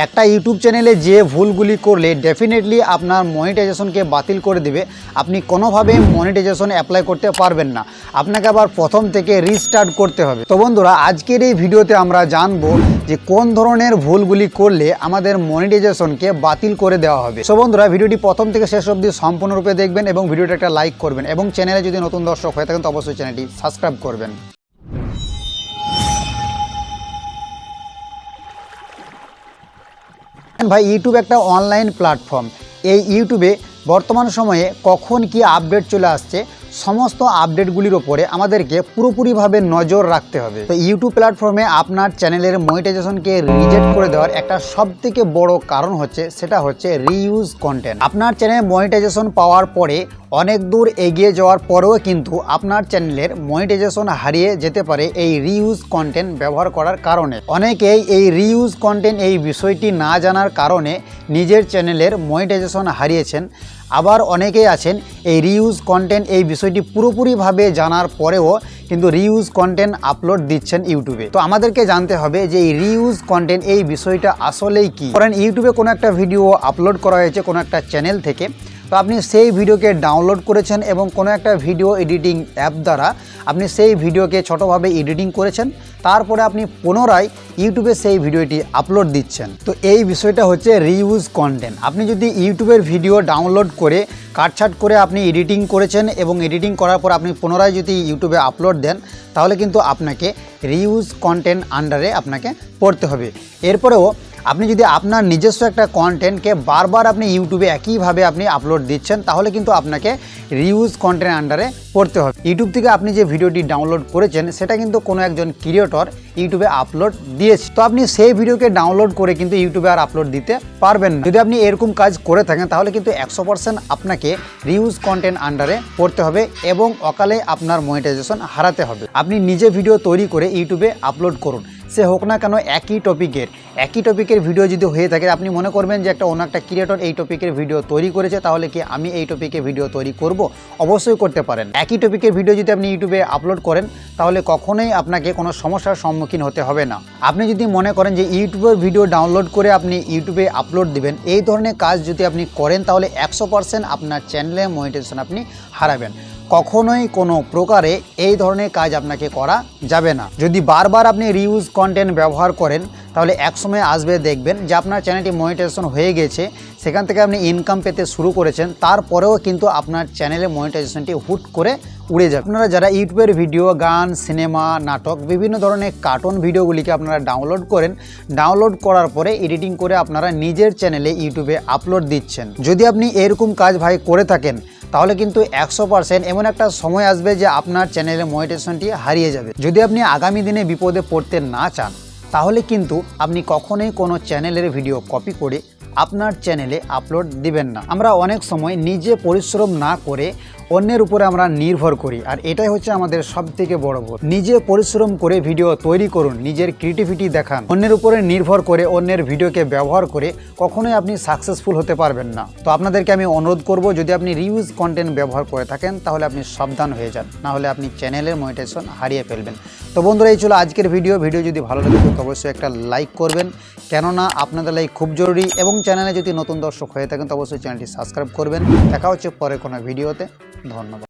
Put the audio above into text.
একটা ইউটিউব চ্যানেলে যে ভুলগুলি করলে ডেফিনেটলি আপনার মনিটাইজেশনকে বাতিল করে দেবে। আপনি কোনোভাবেই মনিটাইজেশন অ্যাপ্লাই করতে পারবেন না, আপনাকে আবার প্রথম থেকে রিস্টার্ট করতে হবে। তো বন্ধুরা, আজকের এই ভিডিওতে আমরা জানবো যে কোন ধরনের ভুলগুলি করলে আমাদের মনিটাইজেশনকে বাতিল করে দেওয়া হবে। সো বন্ধুরা, ভিডিওটি প্রথম থেকে শেষ অবধি সম্পূর্ণরূপে দেখবেন এবং ভিডিওটা একটা লাইক করবেন এবং চ্যানেলে যদি নতুন দর্শক হয়ে থাকেন তো অবশ্যই চ্যানেলটি সাবস্ক্রাইব করবেন। ভাই, ইউটিউব একটা অনলাইন প্ল্যাটফর্ম। এই ইউটিউবে বর্তমান সময়ে কখন কি আপডেট চলে আসছে সমস্ত আপডেটগুলির ওপরে আমাদেরকে পুরোপুরিভাবে নজর রাখতে হবে। তো ইউটিউব প্ল্যাটফর্মে আপনার চ্যানেলের মনিটাইজেশনকে রিজেক্ট করে দেওয়ার একটা সবথেকে বড় কারণ সেটা হচ্ছে রিইউজ কন্টেন্ট। আপনার চ্যানেলে মনিটাইজেশন পাওয়ার পরে অনেক দূর এগিয়ে যাওয়ার পরেও কিন্তু আপনার চ্যানেলের মনিটাইজেশন হারিয়ে যেতে পারে এই রিইউজ কন্টেন্ট ব্যবহার করার কারণে। অনেকেই এই রিইউজ কন্টেন্ট এই বিষয়টি না জানার কারণে নিজের চ্যানেলের মনিটাইজেশন হারিয়েছেন। আবার অনেকেই আছেন এই রিইউজ কন্টেন্ট এই বিষয়টি পুরোপুরিভাবে জানার পরেও কিন্তু রিইউজ কন্টেন্ট আপলোড দিচ্ছেন ইউটিউবে। তো আমাদেরকে জানতে হবে যে এই রিইউজ কন্টেন্ট এই বিষয়টা আসলেই কি। কারণ ইউটিউবে কোনো একটা ভিডিও আপলোড করা হয়েছে কোনো একটা চ্যানেল থেকে, তো আপনি সেই ভিডিওকে ডাউনলোড করেছেন এবং কোনো একটা ভিডিও এডিটিং অ্যাপ দ্বারা আপনি সেই ভিডিওকে ছোটোভাবে এডিটিং করেছেন, তারপরে আপনি পুনরায় ইউটিউবে সেই ভিডিওটি আপলোড দিচ্ছেন। তো এই বিষয়টা হচ্ছে রিইউজ কন্টেন্ট। আপনি যদি ইউটিউবের ভিডিও ডাউনলোড করে কাটছাট করে আপনি এডিটিং করেছেন এবং এডিটিং করার পর আপনি পুনরায় যদি ইউটিউবে আপলোড দেন, তাহলে কিন্তু আপনাকে রিইউজ কন্টেন্ট আন্ডারে আপনাকে পড়তে হবে। এরপরেও আপনি যদি আপনার নিজস্ব একটা কন্টেন্টকে বারবার আপনি ইউটিউবে একইভাবে আপনি আপলোড দিচ্ছেন, তাহলে কিন্তু আপনাকে রিইউজ কন্টেন্ট আন্ডারে পড়তে হবে। ইউটিউব থেকে আপনি যে ভিডিওটি ডাউনলোড করেছেন সেটা কিন্তু কোনো একজন ক্রিয়েটর ইউটিউবে আপলোড দিয়েছে, তো আপনি সেই ভিডিওকে ডাউনলোড করে কিন্তু ইউটিউবে আর আপলোড দিতে পারবেন না। যদি আপনি এরকম কাজ করে থাকেন তাহলে কিন্তু 100% আপনাকে রিইউজ কন্টেন্ট আন্ডারে পড়তে হবে এবং অকালে আপনার মনিটাইজেশন হারাতে হবে। আপনি নিজে ভিডিও তৈরি করে ইউটিউবে আপলোড করুন, সে হোক না কেন একই টপিকের ভিডিও যদি হয়ে থাকে, আপনি মনে করবেন যে অন্য একটা ক্রিয়েটর এই টপিকের ভিডিও তৈরি করেছে, তাহলে কি আমি এই টপিকে ভিডিও তৈরি করব? অবশ্যই করতে পারেন। একই টপিকের ভিডিও যদি আপনি ইউটিউবে আপলোড করেন তাহলে কখনোই আপনাকে কোনো সমস্যার সম্মুখীন হতে হবে না। আপনি যদি মনে করেন যে ইউটিউবের ভিডিও ডাউনলোড করে আপনি ইউটিউবে আপলোড দিবেন, এই ধরনের কাজ যদি আপনি করেন তাহলে 100% আপনার চ্যানেলে মনিটাইজেশন আপনি হারাবেন। কখনোই কোনো প্রকারে এই ধরনের কাজ আপনাকে করা যাবে না। যদি বারবার আপনি রিইউজ কন্টেন্ট ব্যবহার করেন তাহলে একসময় আসবে দেখবেন যে আপনার চ্যানেলটি মনিটাইজেশন হয়ে গেছে, সেখান থেকে আপনি ইনকাম পেতে শুরু করেছেন, তারপরেও কিন্তু আপনার চ্যানেলে মনিটাইজেশনটি হুট করে উড়ে যাবে। আপনারা যারা ইউটিউবের ভিডিও, গান, সিনেমা, নাটক, বিভিন্ন ধরনের কার্টুন ভিডিওগুলিকে আপনারা ডাউনলোড করেন, ডাউনলোড করার পরে এডিটিং করে আপনারা নিজের চ্যানেলে ইউটিউবে আপলোড দিচ্ছেন, যদি আপনি এরকম কাজ ভাই করে থাকেন তাহলে কিন্তু 100% এমন একটা সময় আসবে যে আপনার চ্যানেলের মনিটাইজেশনটি হারিয়ে যাবে। যদি আপনি আগামী দিনে বিপদে পড়তে না চান তাহলে কিন্তু আপনি কখনোই কোনো চ্যানেলের ভিডিও কপি করে আপনার চ্যানেলে আপলোড দিবেন না। আমরা অনেক সময় নিজে পরিশ্রম না করে অন্যের উপরে আমরা নির্ভর করি, আর এটাই হচ্ছে আমাদের সবথেকে বড় ভুল। নিজে পরিশ্রম করে ভিডিও তৈরি করুন, নিজের ক্রিয়েটিভিটি দেখান। অন্যের উপরে নির্ভর করে অন্যের ভিডিওকে ব্যবহার করে কখনোই আপনি সাকসেসফুল হতে পারবেন না। তো আপনাদেরকে আমি অনুরোধ করব, যদি আপনি রিইউজ কন্টেন্ট ব্যবহার করে থাকেন তাহলে আপনি সাবধান হয়ে যান, না হলে আপনি চ্যানেলের মনিটাইজেশন হারিয়ে ফেলবেন। তো বন্ধুরা, এই ছিল আজকের ভিডিও যদি ভালো লাগে তো অবশ্যই একটা লাইক করবেন, কেননা আপনাদের লাইক খুব জরুরি, এবং চ্যানেলে যদি নতুন দর্শক হয়ে থাকেন তো অবশ্যই চ্যানেলটি সাবস্ক্রাইব করবেন। দেখা হচ্ছে পরে কোনো ভিডিওতে। ধন্যবাদ।